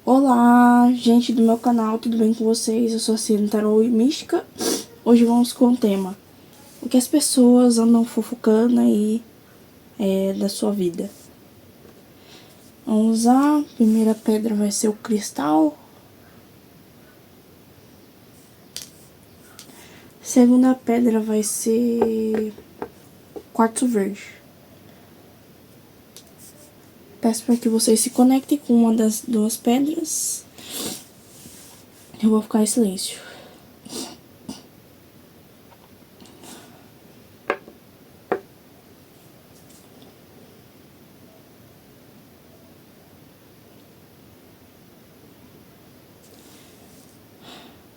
Olá, gente do meu canal, tudo bem com vocês? Eu sou a Cine Tarô e Mística. Hoje vamos com o tema: o que as pessoas andam fofocando aí da sua vida. Vamos lá, a primeira pedra vai ser o cristal. A segunda pedra vai ser quartzo verde. Peço para que vocês se conectem com uma das duas pedras. Eu vou ficar em silêncio.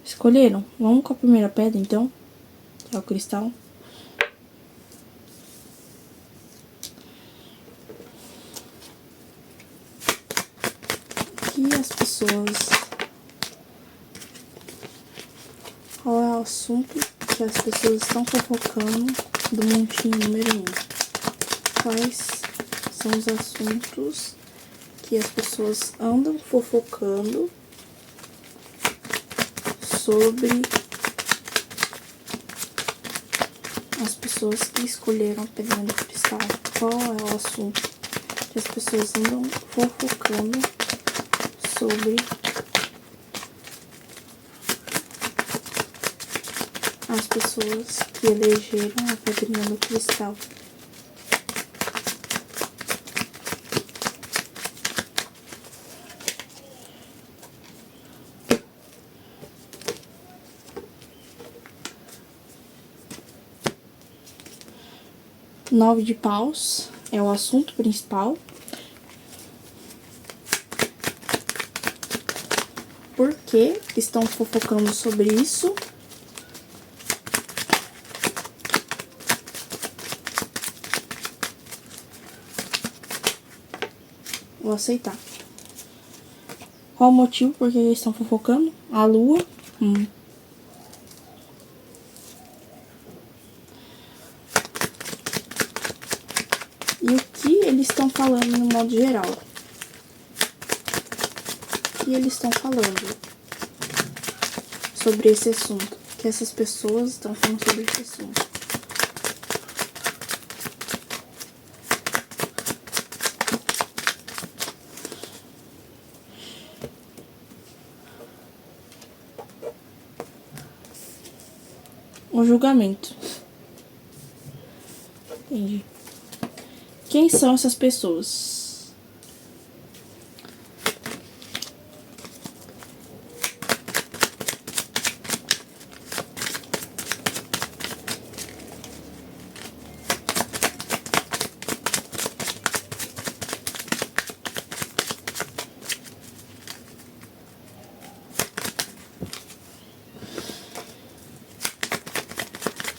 Escolheram? Vamos com a primeira pedra, então, que é o cristal. Que as pessoas... Qual é o assunto que as pessoas estão fofocando do montinho número 1? Quais são os assuntos que as pessoas andam fofocando sobre as pessoas que escolheram a pedrinha do cristal? Qual é o assunto que as pessoas andam fofocando sobre as pessoas que elegeram a pedrinha do cristal? Nove de paus é o assunto principal. Por que estão fofocando sobre isso? Vou aceitar. Qual o motivo por que eles estão fofocando? A lua. E o que eles estão falando no modo geral? O que eles estão falando sobre esse assunto? O que essas pessoas estão falando sobre esse assunto? O julgamento. Entendi. Quem são essas pessoas?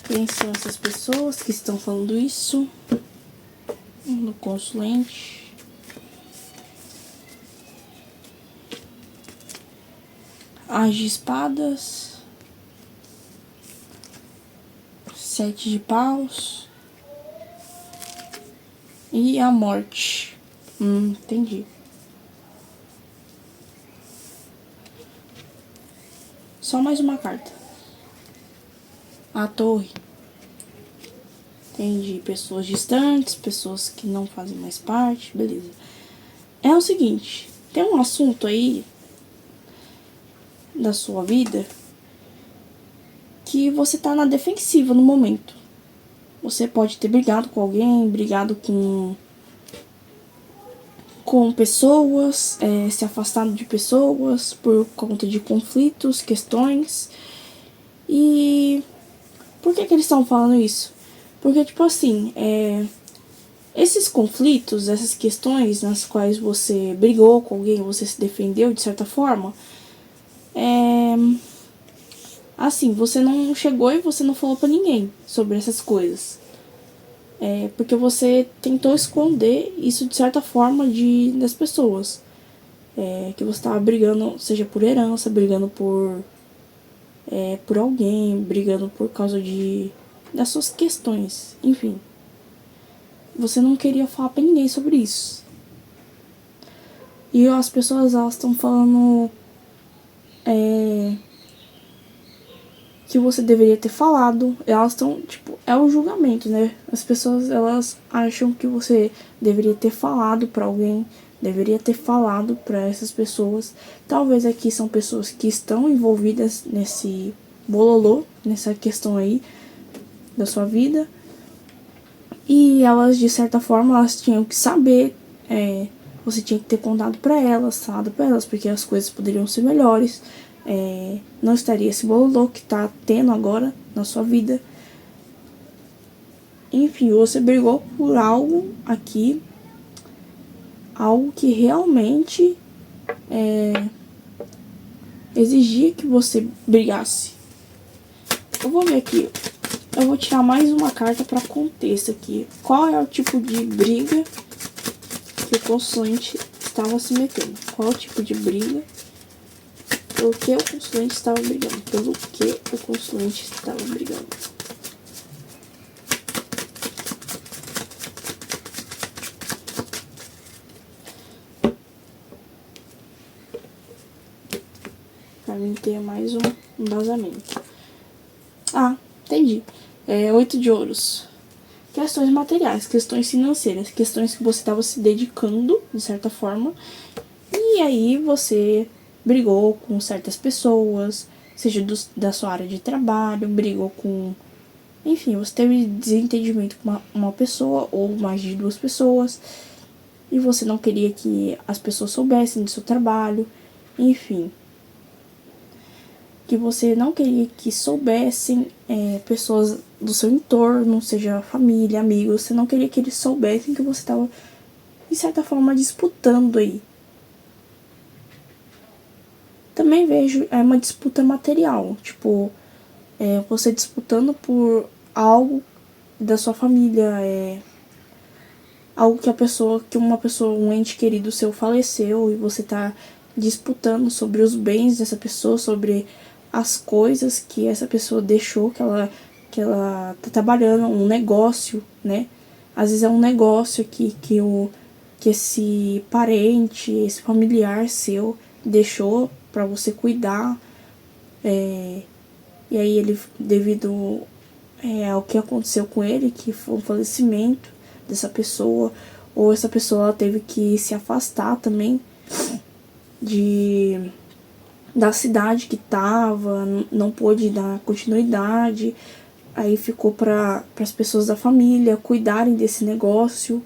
Quem são essas pessoas que estão falando isso? No consulente. As de espadas. Sete de paus. E a morte. Entendi. Só mais uma carta. A torre. Entendi. Pessoas distantes, pessoas que não fazem mais parte, beleza. É o seguinte, tem um assunto aí da sua vida que você tá na defensiva no momento. Você pode ter brigado com alguém, brigado com pessoas, se afastado de pessoas por conta de conflitos, questões. E por que eles estão falando isso? Porque, tipo assim, esses conflitos, essas questões nas quais você brigou com alguém, você se defendeu de certa forma, assim, você não chegou e você não falou pra ninguém sobre essas coisas. Porque você tentou esconder isso de certa forma das pessoas. Que você tava brigando, seja por herança, brigando por alguém, brigando por causa das suas questões, enfim. Você não queria falar pra ninguém sobre isso. E as pessoas, elas estão falando que você deveria ter falado. Elas estão, tipo, é um julgamento, né? As pessoas, elas acham que você deveria ter falado pra alguém, deveria ter falado pra essas pessoas. Talvez aqui são pessoas que estão envolvidas nesse bololô, nessa questão aí da sua vida. E elas, de certa forma, elas tinham que saber, você tinha que ter contado pra elas, falado pra elas, porque as coisas poderiam ser melhores. Não estaria esse bololô que tá tendo agora na sua vida. Enfim, você brigou por algo aqui, algo que realmente exigia que você brigasse. Eu vou ver aqui, eu vou tirar mais uma carta para contexto aqui. Qual é o tipo de briga que o consulente estava se metendo? Qual é o tipo de briga? Pelo que o consulente estava brigando? Pelo que o consulente estava brigando? Para mim ter mais um embasamento. Ah, entendi. 8 de ouros. Questões materiais, questões financeiras, questões que você estava se dedicando, de certa forma. E aí você brigou com certas pessoas, seja da sua área de trabalho, brigou com... Enfim, você teve desentendimento com uma pessoa ou mais de duas pessoas. E você não queria que as pessoas soubessem do seu trabalho. Enfim, que você não queria que soubessem pessoas do seu entorno, seja família, amigos. Você não queria que eles soubessem que você estava, de certa forma, disputando aí. Também vejo uma disputa material, tipo, você disputando por algo da sua família, algo que uma pessoa, um ente querido seu faleceu e você tá disputando sobre os bens dessa pessoa, sobre as coisas que essa pessoa deixou, que ela tá trabalhando, um negócio, né? Às vezes é um negócio que esse parente, esse familiar seu deixou para você cuidar, e aí ele, devido ao que aconteceu com ele, que foi um falecimento dessa pessoa, ou essa pessoa teve que se afastar também da cidade que tava, não pôde dar continuidade, aí ficou para as pessoas da família cuidarem desse negócio.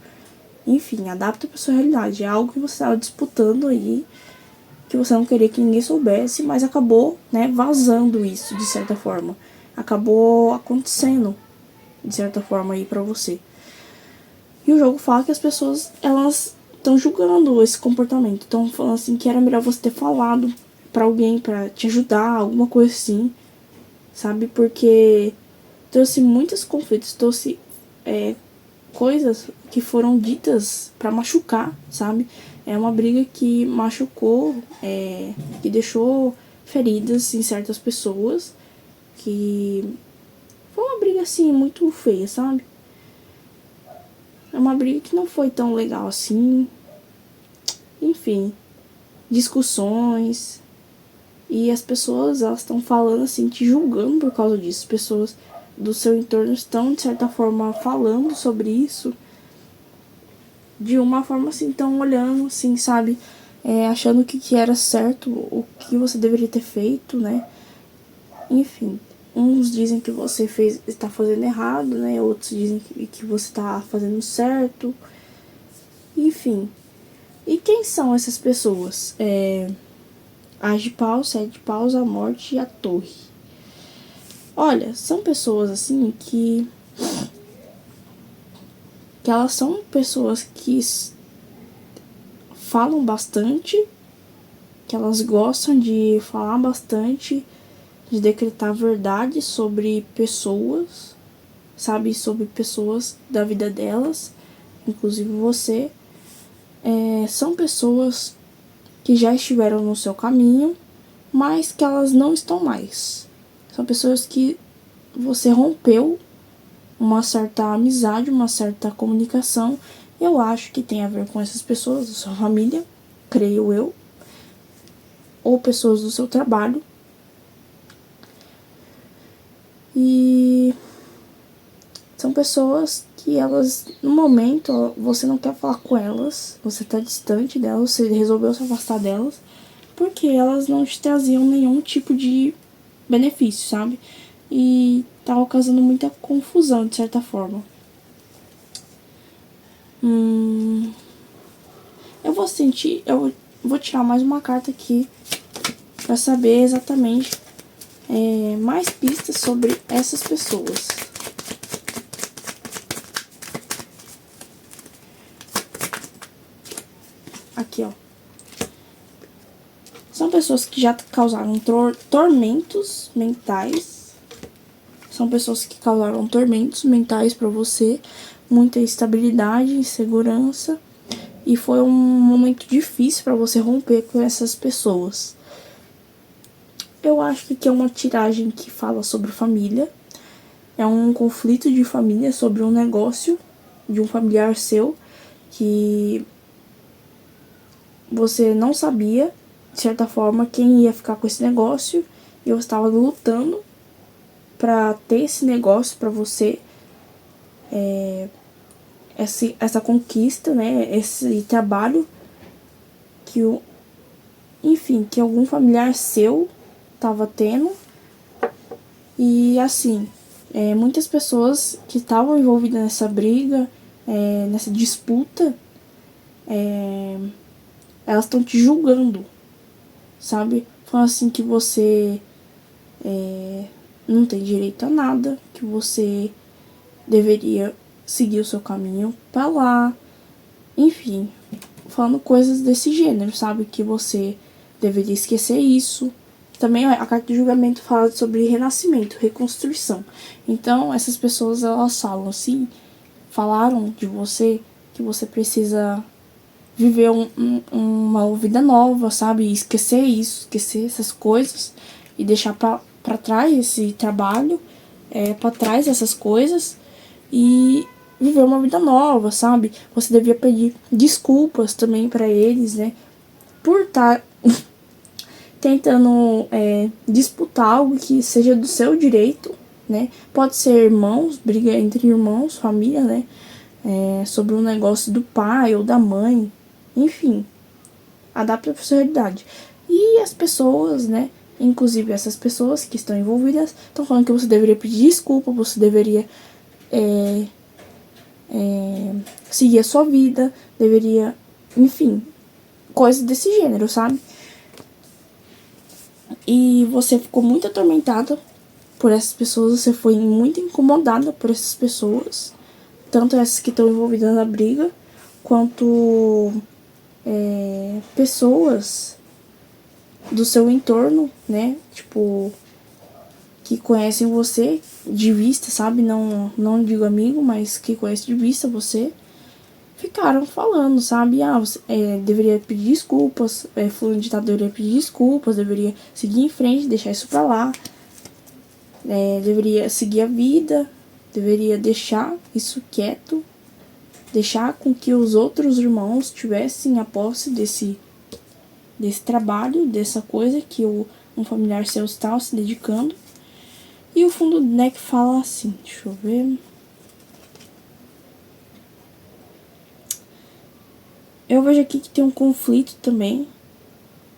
Enfim, adapta para sua realidade. É algo que você estava disputando aí, que você não queria que ninguém soubesse, mas acabou, né, vazando isso, de certa forma. Acabou acontecendo, de certa forma, aí pra você. E o jogo fala que as pessoas, elas estão julgando esse comportamento. Estão falando assim que era melhor você ter falado pra alguém, pra te ajudar, alguma coisa assim, sabe? Porque trouxe muitos conflitos, trouxe coisas que foram ditas pra machucar, sabe? É uma briga que machucou, que deixou feridas em certas pessoas, que foi uma briga assim muito feia, sabe? É uma briga que não foi tão legal assim. Enfim, discussões. E as pessoas, elas estão falando assim, te julgando por causa disso. As pessoas do seu entorno estão, de certa forma, falando sobre isso. De uma forma assim, estão olhando assim, sabe? Achando que era certo, o que você deveria ter feito, né? Enfim, uns dizem que você está fazendo errado, né? Outros dizem que você está fazendo certo. Enfim. E quem são essas pessoas? As de paus, 7 de paus, a morte e a torre. Olha, são pessoas assim que elas são pessoas que falam bastante, que elas gostam de falar bastante, de decretar verdade sobre pessoas, sabe? Sobre pessoas da vida delas, inclusive você. São pessoas que já estiveram no seu caminho, mas que elas não estão mais. São pessoas que você rompeu uma certa amizade, uma certa comunicação. Eu acho que tem a ver com essas pessoas da sua família. creio eu, ou pessoas do seu trabalho. E são pessoas que elas, no momento, você não quer falar com elas, você tá distante delas, você resolveu se afastar delas, porque elas não te traziam nenhum tipo de benefício, sabe? E tá causando muita confusão, de certa forma. Eu vou tirar mais uma carta aqui pra saber exatamente mais pistas sobre essas pessoas. Aqui, ó. São pessoas que já causaram tormentos mentais. São pessoas que causaram tormentos mentais pra você. Muita instabilidade, insegurança. E foi um momento difícil pra você romper com essas pessoas. Eu acho que aqui é uma tiragem que fala sobre família. É um conflito de família sobre um negócio de um familiar seu que você não sabia, de certa forma, quem ia ficar com esse negócio e você estava lutando para ter esse negócio para você, essa conquista, né, esse trabalho que que algum familiar seu estava tendo. E assim, muitas pessoas que estavam envolvidas nessa briga, nessa disputa, elas estão te julgando, sabe? Falando assim que você não tem direito a nada, que você deveria seguir o seu caminho pra lá, enfim, falando coisas desse gênero, sabe? Que você deveria esquecer isso. Também a carta de julgamento fala sobre renascimento, reconstrução. Então, essas pessoas, elas falam assim, falaram de você que você precisa viver uma vida nova, sabe? E esquecer isso, esquecer essas coisas e deixar pra trás esse trabalho, pra trás essas coisas e viver uma vida nova, sabe? Você devia pedir desculpas também pra eles, né? Por estar tentando disputar algo que seja do seu direito, né? Pode ser irmãos, briga entre irmãos, família, né? Sobre um negócio do pai ou da mãe, enfim, adapta para sua realidade. E as pessoas, né? Inclusive essas pessoas que estão envolvidas estão falando que você deveria pedir desculpa, você deveria seguir a sua vida, deveria, enfim, coisas desse gênero, sabe? E você ficou muito atormentada por essas pessoas, você foi muito incomodada por essas pessoas, tanto essas que estão envolvidas na briga, quanto pessoas do seu entorno, né? Tipo, que conhecem você de vista, sabe? Não digo amigo, mas que conhecem de vista você. Ficaram falando, sabe? Você deveria pedir desculpas, fulano de tal deveria pedir desculpas, deveria seguir em frente, deixar isso pra lá. Deveria seguir a vida, deveria deixar isso quieto, deixar com que os outros irmãos tivessem a posse desse trabalho, dessa coisa que um familiar seu está se dedicando. E o fundo do deck fala assim, deixa eu ver. Eu vejo aqui que tem um conflito também.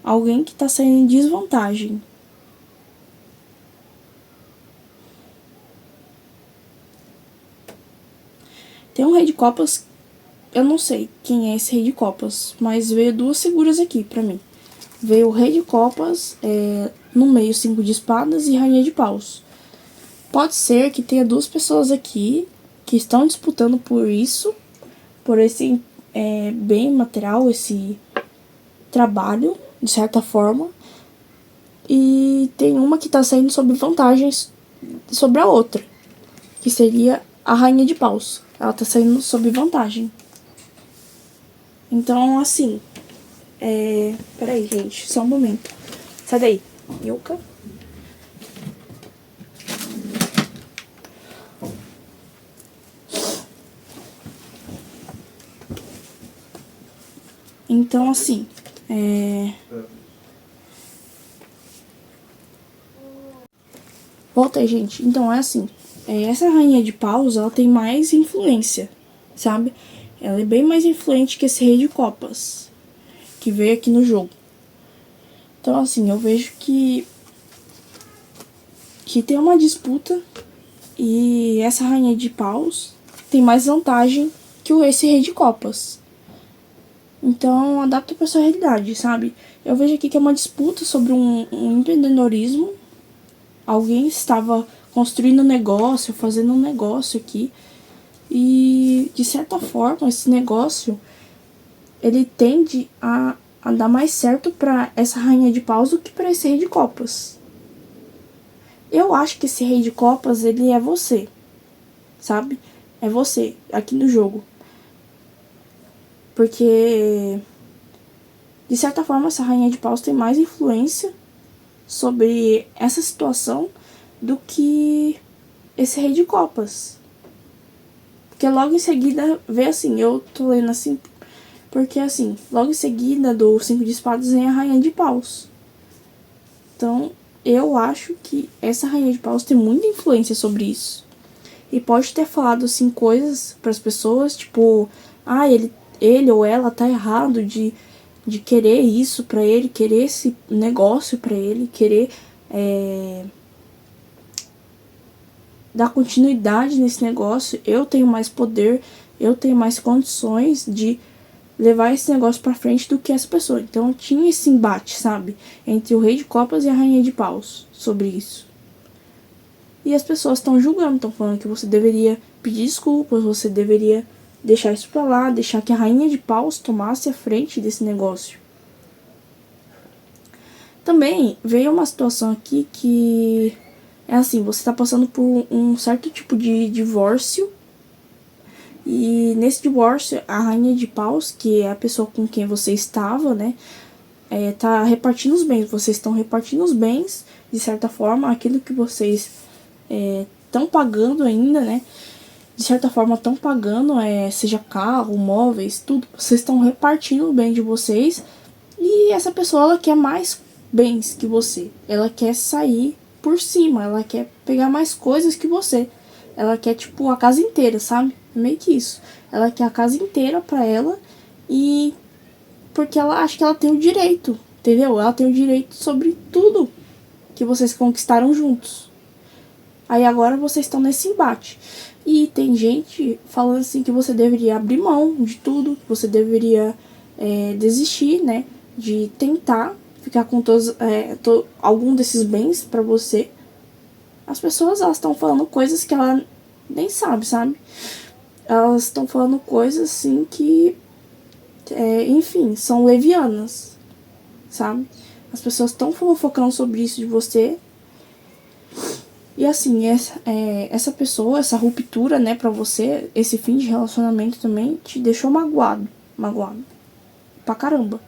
Alguém que tá saindo em desvantagem. Tem um rei de copas. Eu não sei quem é esse rei de copas, mas veio duas figuras aqui pra mim. Veio o rei de copas, no meio 5 de espadas e rainha de paus. Pode ser que tenha duas pessoas aqui que estão disputando por isso, por esse bem material, esse trabalho, de certa forma. E tem uma que tá saindo sobre vantagens sobre a outra, que seria a rainha de paus. Ela tá saindo sob vantagem. Então, assim, peraí, gente, só um momento. Sai daí, Yuka. Então, assim, Volta aí, gente. Então, é assim. Essa rainha de paus, ela tem mais influência, sabe? Ela é bem mais influente que esse rei de copas, que veio aqui no jogo. Então, assim, eu vejo que tem uma disputa e essa rainha de paus tem mais vantagem que esse rei de copas. Então, adapta pra sua realidade, sabe? Eu vejo aqui que é uma disputa sobre um empreendedorismo. Alguém estava construindo um negócio, fazendo um negócio aqui. E, de certa forma, esse negócio, ele tende a dar mais certo para essa rainha de paus do que para esse rei de copas. Eu acho que esse rei de copas, ele é você, sabe? É você, aqui no jogo. Porque, de certa forma, essa rainha de paus tem mais influência sobre essa situação do que esse rei de copas. Porque logo em seguida, vê assim, eu tô lendo assim, porque assim, logo em seguida do 5 de espadas vem a rainha de paus. Então, eu acho que essa rainha de paus tem muita influência sobre isso. E pode ter falado assim coisas para as pessoas, tipo, ele ou ela tá errado de querer isso pra ele, querer esse negócio pra ele, querer dar continuidade nesse negócio. Eu tenho mais poder, eu tenho mais condições de levar esse negócio pra frente do que essa pessoa. Então tinha esse embate, sabe? Entre o rei de copas e a rainha de paus sobre isso. E as pessoas estão julgando, estão falando que você deveria pedir desculpas, você deveria deixar isso pra lá, deixar que a rainha de paus tomasse a frente desse negócio. Também veio uma situação aqui que é assim, você tá passando por um certo tipo de divórcio. E nesse divórcio, a rainha de paus, que é a pessoa com quem você estava, né, tá repartindo os bens. Vocês estão repartindo os bens, de certa forma, aquilo que vocês estão pagando ainda, né, de certa forma estão pagando, seja carro, móveis, tudo. Vocês estão repartindo o bem de vocês. E essa pessoa, ela quer mais bens que você. Ela quer sair por cima, ela quer pegar mais coisas que você. Ela quer, tipo, a casa inteira, sabe? Meio que isso. Ela quer a casa inteira pra ela e... porque ela acha que ela tem o direito, entendeu? Ela tem o direito sobre tudo que vocês conquistaram juntos. Aí agora vocês estão nesse embate. E tem gente falando assim que você deveria abrir mão de tudo, que você deveria desistir, né? De tentar ficar com algum desses bens pra você. As pessoas, elas estão falando coisas que ela nem sabe, sabe? Elas estão falando coisas assim que, enfim, são levianas, sabe? As pessoas estão fofocando sobre isso de você. E assim, essa pessoa, essa ruptura, né, pra você, esse fim de relacionamento também te deixou magoado pra caramba.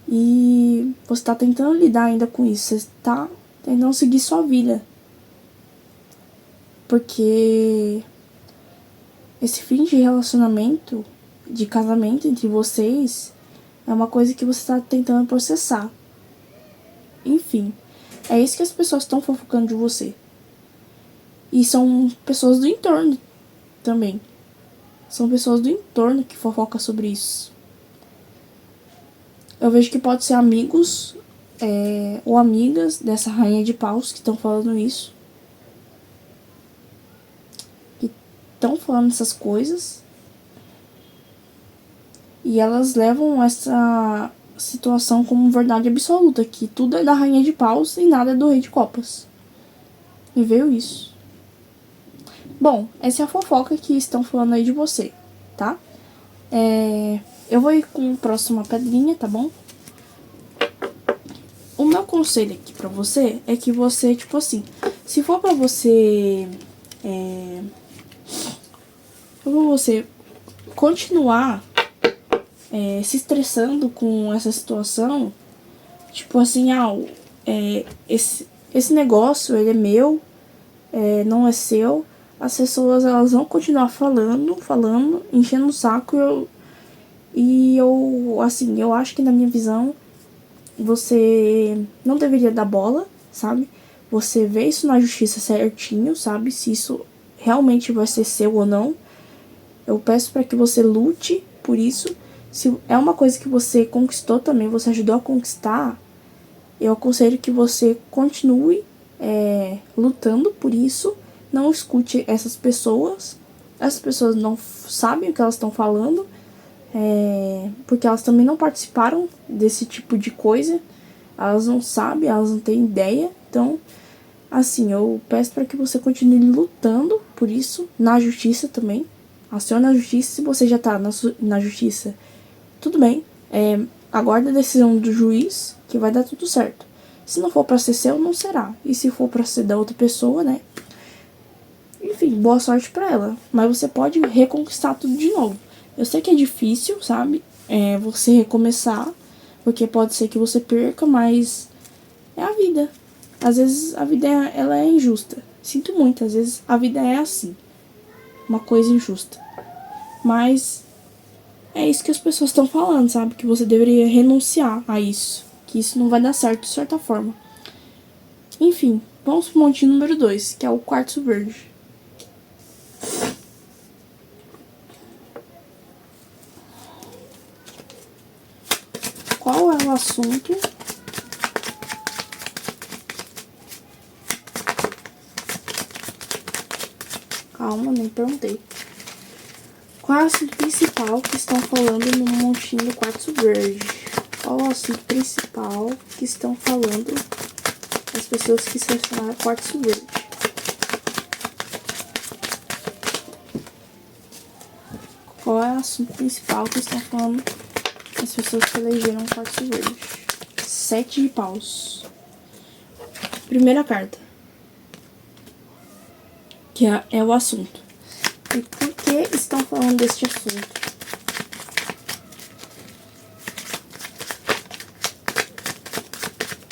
E você tá tentando lidar ainda com isso, você tá tentando seguir sua vida. Porque esse fim de relacionamento, de casamento entre vocês, é uma coisa que você tá tentando processar. Enfim, é isso que as pessoas estão fofocando de você. E são pessoas do entorno também. São pessoas do entorno que fofocam sobre isso. Eu vejo que pode ser amigos ou amigas dessa rainha de paus que estão falando isso. Que estão falando essas coisas. E elas levam essa situação como verdade absoluta. Que tudo é da rainha de paus e nada é do rei de copas. E veio isso. Bom, essa é a fofoca que estão falando aí de você, tá? Eu vou ir com a próxima pedrinha, tá bom? O meu conselho aqui pra você é que você, tipo assim, se for pra você... continuar se estressando com essa situação, tipo assim, esse negócio, ele é meu, não é seu, as pessoas, elas vão continuar falando, enchendo o saco, eu acho que na minha visão, você não deveria dar bola, sabe? Você vê isso na justiça certinho, sabe? Se isso realmente vai ser seu ou não. Eu peço para que você lute por isso. Se é uma coisa que você conquistou também, você ajudou a conquistar, eu aconselho que você continue lutando por isso. Não escute essas pessoas. Essas pessoas não sabem o que elas estão falando, porque elas também não participaram desse tipo de coisa. Elas não sabem, elas não têm ideia. Então, assim, eu peço para que você continue lutando por isso, na justiça também. Acione a justiça. Se você já tá na justiça, tudo bem. Aguarda a decisão do juiz, que vai dar tudo certo. Se não for pra ser seu, não será. E se for pra ser da outra pessoa, né? Enfim, boa sorte pra ela. Mas você pode reconquistar tudo de novo. Eu sei que é difícil, sabe? Você recomeçar, porque pode ser que você perca, mas é a vida. Às vezes a vida ela é injusta. Sinto muito, às vezes a vida é assim. Uma coisa injusta. Mas é isso que as pessoas estão falando, sabe? Que você deveria renunciar a isso. Que isso não vai dar certo de certa forma. Enfim, vamos pro montinho número 2, que é o quartzo verde. Qual é o assunto? Calma, nem perguntei. Qual é o assunto principal que estão falando no montinho do quartzo verde? Qual é o assunto principal que estão falando as pessoas que selecionaram quartzo verde? Qual é o assunto principal que estão falando as pessoas que elegeram quartzo verde? 7 de paus. Primeira carta. Que é o assunto. E por que estão falando deste assunto?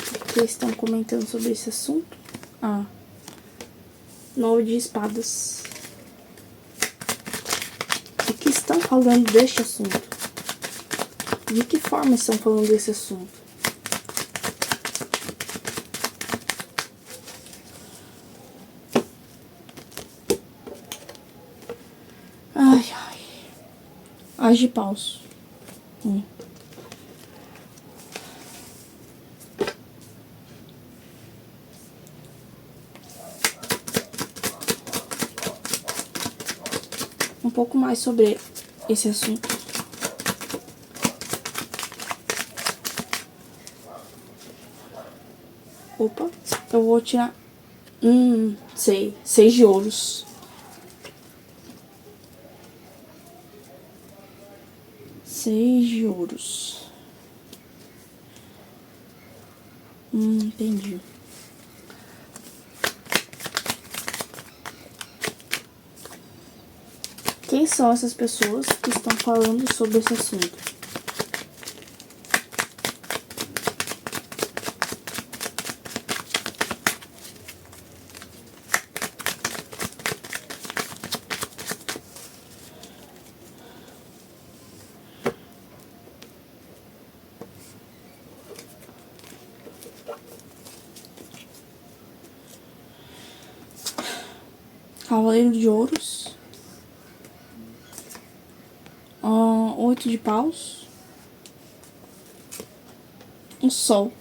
Por que estão comentando sobre esse assunto? 9 de espadas. O que estão falando deste assunto? De que forma estão falando desse assunto? As de paus. Um pouco mais sobre esse assunto. Opa, eu vou tirar. Sei. 6 de ouros. 6 de ouros. Entendi. Quem são essas pessoas que estão falando sobre esse assunto? Cavaleiro de ouros. 8 de paus. Um sol.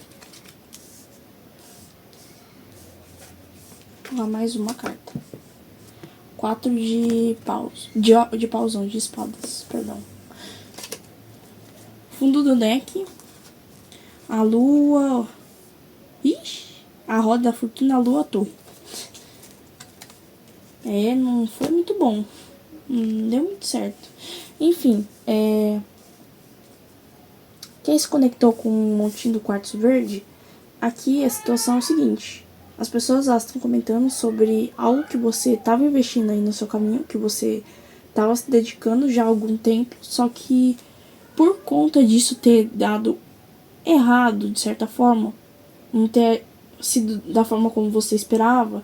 Mais uma carta. 4 de paus. De pausão, de espadas, perdão. Fundo do deck. A lua. Ixi! A roda da fortuna, a lua, a torre. Não foi muito bom. Não deu muito certo. Enfim, quem se conectou com o montinho do quartzo verde, aqui a situação é o seguinte. As pessoas estão comentando sobre algo que você estava investindo aí no seu caminho, que você estava se dedicando já há algum tempo, só que por conta disso ter dado errado, de certa forma, não ter sido da forma como você esperava,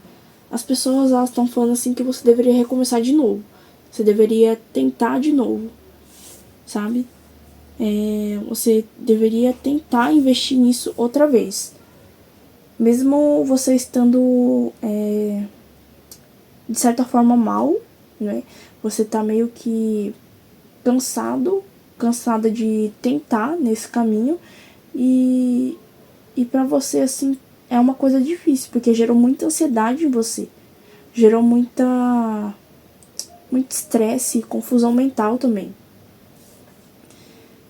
as pessoas estão falando assim que você deveria recomeçar de novo. Você deveria tentar de novo, sabe? você deveria tentar investir nisso outra vez. Mesmo você estando de certa forma mal, né? Você tá meio que cansada de tentar nesse caminho e para você, assim, é uma coisa difícil, porque gerou muita ansiedade em você, gerou muito estresse e confusão mental também.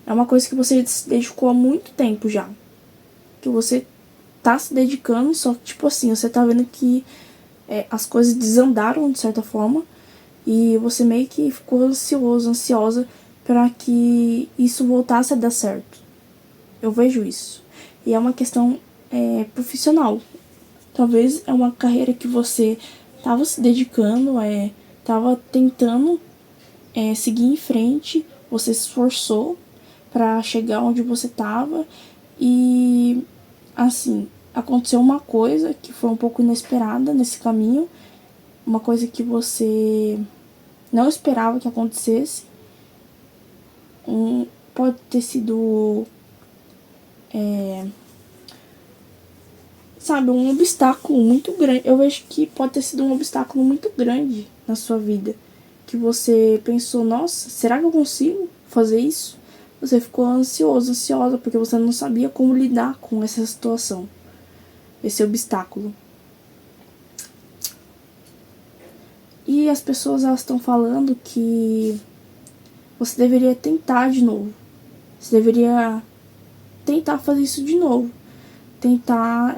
É uma coisa que você se dedicou há muito tempo já, que você tá se dedicando, só que, tipo assim, você tá vendo que as coisas desandaram de certa forma e você meio que ficou ansiosa para que isso voltasse a dar certo. Eu vejo isso. E é uma questão profissional. Talvez é uma carreira que você estava se dedicando, estava tentando seguir em frente, você se esforçou para chegar onde você estava e, assim, aconteceu uma coisa que foi um pouco inesperada nesse caminho, uma coisa que você não esperava que acontecesse. Pode ter sido, sabe, um obstáculo muito grande. Eu vejo que pode ter sido um obstáculo muito grande na sua vida. Que você pensou, nossa, será que eu consigo fazer isso? Você ficou ansiosa, porque você não sabia como lidar com essa situação, esse obstáculo. E as pessoas, elas estão falando que você deveria tentar de novo. Você deveria tentar fazer isso de novo. Tentar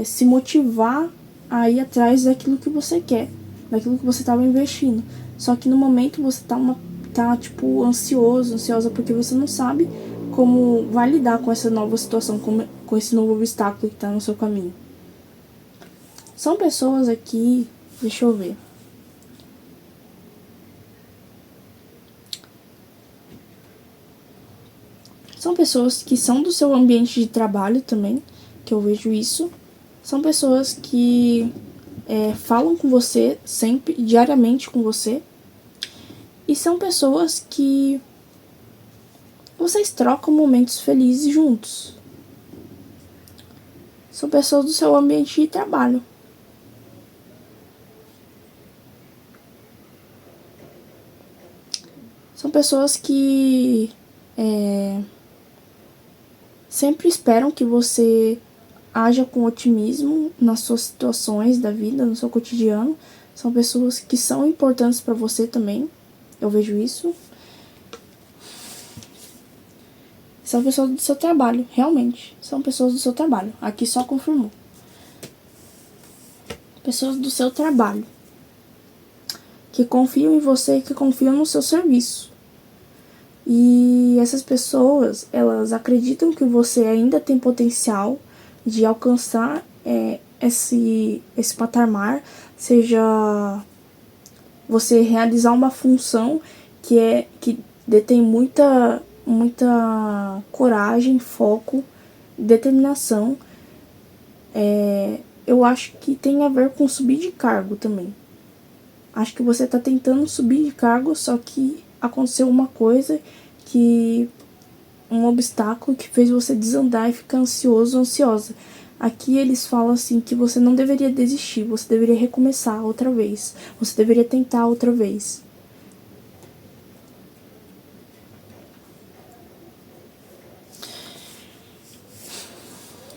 se motivar a ir atrás daquilo que você quer, daquilo que você estava investindo. Só que no momento você tá tipo, ansiosa, porque você não sabe como vai lidar com essa nova situação, com esse novo obstáculo que está no seu caminho. São pessoas aqui, deixa eu ver. São pessoas que são do seu ambiente de trabalho também, que eu vejo isso. São pessoas que falam com você sempre, diariamente com você. E são pessoas que vocês trocam momentos felizes juntos. São pessoas do seu ambiente de trabalho. São pessoas que sempre esperam que você haja com otimismo nas suas situações da vida, no seu cotidiano. São pessoas que são importantes para você também. Eu vejo isso. São pessoas do seu trabalho, realmente. São pessoas do seu trabalho. Aqui só confirmou. Pessoas do seu trabalho. Que confiam em você e que confiam no seu serviço. E essas pessoas, elas acreditam que você ainda tem potencial de alcançar esse patamar, seja você realizar uma função que detém muita coragem, foco, determinação. Eu acho que tem a ver com subir de cargo também. Acho que você está tentando subir de cargo, só que aconteceu uma coisa um obstáculo que fez você desandar e ficar ansiosa. Aqui eles falam assim que você não deveria desistir, você deveria recomeçar outra vez, você deveria tentar outra vez.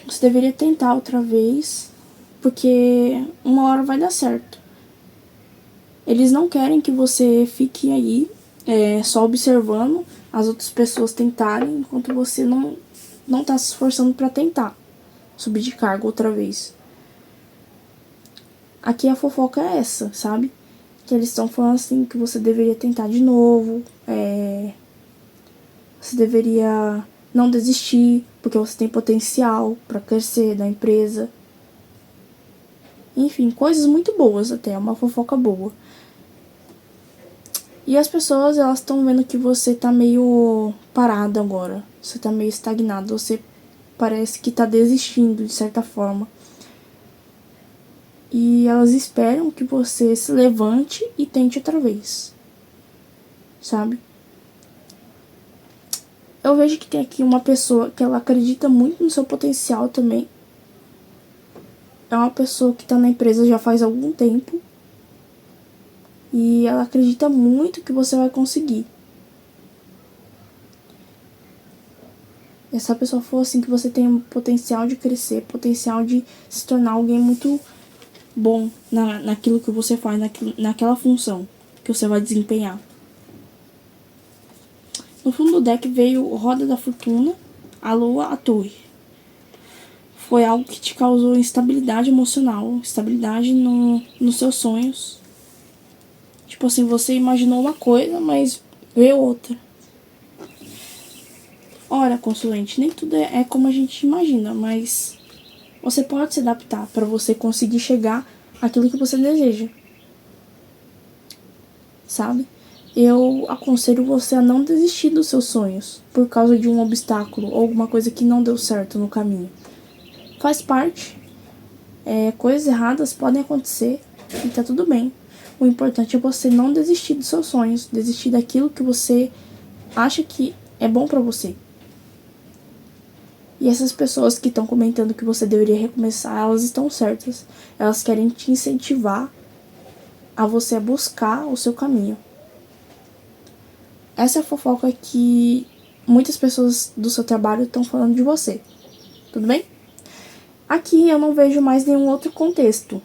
Você deveria tentar outra vez, porque uma hora vai dar certo. Eles não querem que você fique aí só observando as outras pessoas tentarem, enquanto você não tá se esforçando para tentar subir de cargo outra vez. Aqui a fofoca é essa, sabe? Que eles estão falando assim que você deveria tentar de novo, você deveria não desistir, porque você tem potencial para crescer da empresa. Enfim, coisas muito boas até, uma fofoca boa. E as pessoas, elas estão vendo que você tá meio parado agora. Você tá meio estagnado. Você parece que tá desistindo, de certa forma. E elas esperam que você se levante e tente outra vez. Sabe? Eu vejo que tem aqui uma pessoa que ela acredita muito no seu potencial também. É uma pessoa que tá na empresa já faz algum tempo. E ela acredita muito que você vai conseguir. Essa pessoa falou assim que você tem potencial de crescer, potencial de se tornar alguém muito bom naquilo que você faz, naquela função que você vai desempenhar. No fundo do deck veio Roda da Fortuna, a Lua, a Torre. Foi algo que te causou instabilidade emocional, instabilidade nos seus sonhos. Tipo assim, você imaginou uma coisa, mas veio outra. Ora, consulente, nem tudo é como a gente imagina, mas você pode se adaptar para você conseguir chegar àquilo que você deseja. Sabe? Eu aconselho você a não desistir dos seus sonhos por causa de um obstáculo ou alguma coisa que não deu certo no caminho. Faz parte. Coisas erradas podem acontecer e tá tudo bem. O importante é você não desistir dos seus sonhos, desistir daquilo que você acha que é bom pra você. E essas pessoas que estão comentando que você deveria recomeçar, elas estão certas. Elas querem te incentivar a você buscar o seu caminho. Essa é a fofoca que muitas pessoas do seu trabalho estão falando de você. Tudo bem? Aqui eu não vejo mais nenhum outro contexto.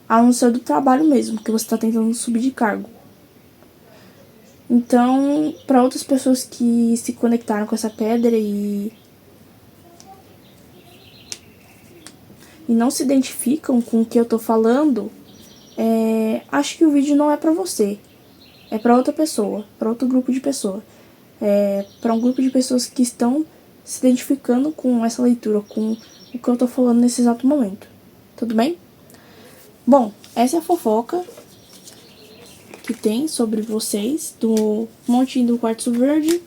A não ser do trabalho mesmo, que você está tentando subir de cargo. Então, para outras pessoas que se conectaram com essa pedra e não se identificam com o que eu tô falando, acho que o vídeo não é para você. É para outra pessoa, para outro grupo de pessoas. Para um grupo de pessoas que estão se identificando com essa leitura, com o que eu tô falando nesse exato momento. Tudo bem? Bom, essa é a fofoca que tem sobre vocês do Montinho do Quartzo Verde.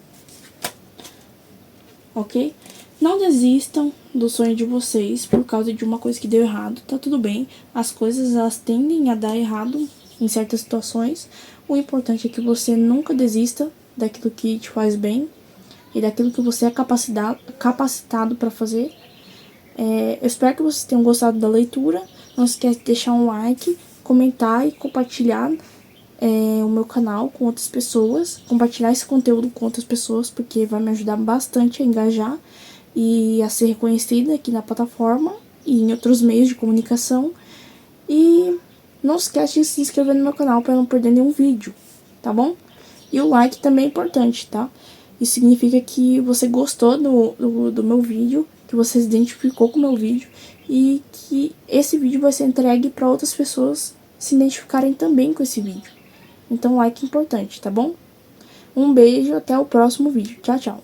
Ok? Não desistam do sonho de vocês por causa de uma coisa que deu errado. Tá tudo bem. As coisas, elas tendem a dar errado em certas situações. O importante é que você nunca desista daquilo que te faz bem e daquilo que você é capacitado para fazer. Eu espero que vocês tenham gostado da leitura. Não se esqueça de deixar um like, comentar e compartilhar o meu canal com outras pessoas. Compartilhar esse conteúdo com outras pessoas, porque vai me ajudar bastante a engajar e a ser reconhecida aqui na plataforma e em outros meios de comunicação. E não se esqueça de se inscrever no meu canal para não perder nenhum vídeo, tá bom? E o like também é importante, tá? Isso significa que você gostou do meu vídeo, que você se identificou com o meu vídeo e que esse vídeo vai ser entregue para outras pessoas se identificarem também com esse vídeo. Então, like é importante, tá bom? Um beijo, até o próximo vídeo. Tchau, tchau.